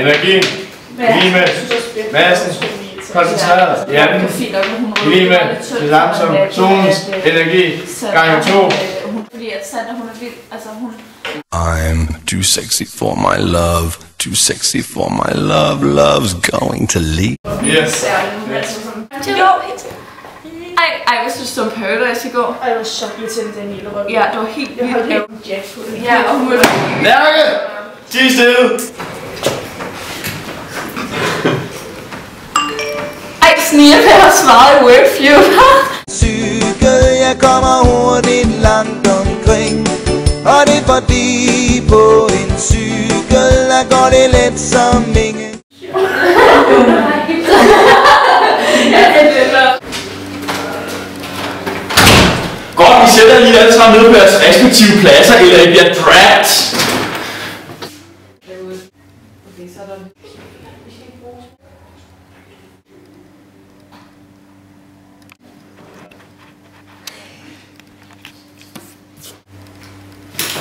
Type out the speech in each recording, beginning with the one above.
Energien. Lige med massen. Koncentreret. Hjernen. Lige med det langsomt. Zonens energi. Gange 2. Fordi at Sandra, hun er vild. Altså hun... I'm too sexy for my love. Too sexy for my love. Love's going to leave. Yes. Ej, hvis du stod på Paradise i går. Ej, det var så irriterende, Daniel. Ja, det var helt vildt. Jeg holdt helt en jackfuld. Ja, og hun var... Lærke! Tig stille! Ej, Sniape har svaret i Webfeud. Cykel, jeg kommer hurtigt langt omkring. Og det er fordi på en cykel, der går det let som ingen. Godt, vi sætter lige alle sammen ned på jeres respektive pladser, eller I bliver dragged.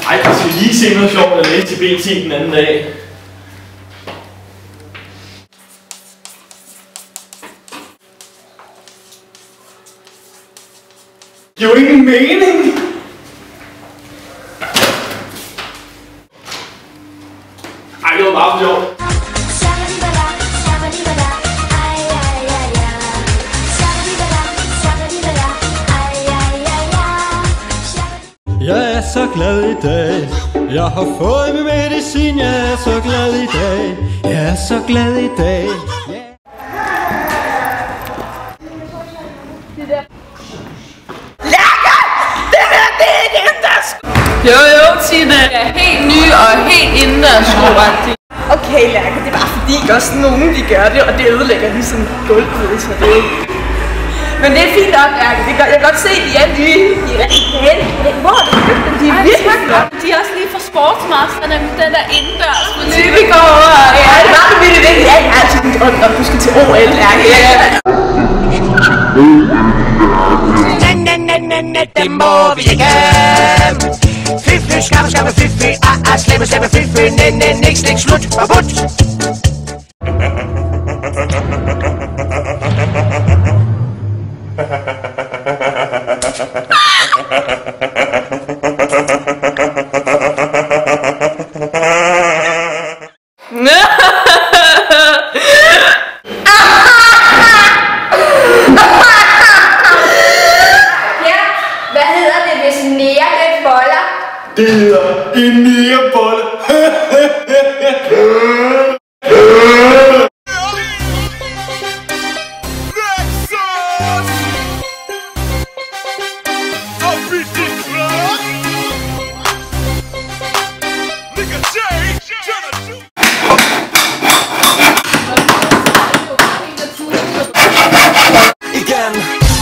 Ej, jeg skal lige se noget sjovt at læse til BT den anden dag. Det er jo ingen mening! Ej, det var bare for sjovt. Jeg er så glad i dag. Jeg har fået min medicin. Jeg er så glad i dag. Jeg er så glad i dag. Jo, Tina. Jeg er helt ny og helt indendørssko-agtig. Okay, Lærke, det er bare fordi, også nogen de gør det, og det ødelægger ligesom gulvet, så det... Men det er fint nok, Lærke. Jeg kan godt se, at de er nye. De er rigtig pæne. Hvor har du købt dem? De er virkelig flotte. De er også lige fra Sportsmasterne, den der indendørs butik. Vi går over. Ja, det var det vildt. Det er altid en drøm, når du skal til OL, Lærke. Det må vi ikke. Fy, skamme, fy, slemme, fy, niks, slut, forbudt. Hvad hedder det, hvis en nære den boller? Det hedder en nærebolle.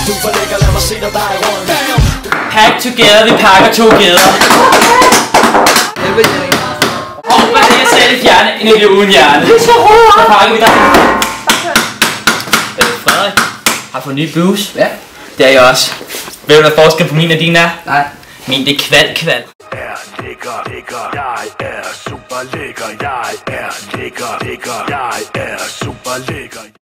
Du forlægger, lad mig se dig rundt. Pack together, vi pakker 2 gæder. Og hvad det jeg sagde, det fjerne, end det uden hjerne. Så pakker vi dig. Frederik, har du fået nye blues? Ja. Det er jeg også. Ved du, hvad forskellen på min og din er? Nej. Min, det er kval. Er lækker, jeg er super lækker, jeg er lækker, jeg er super lækker.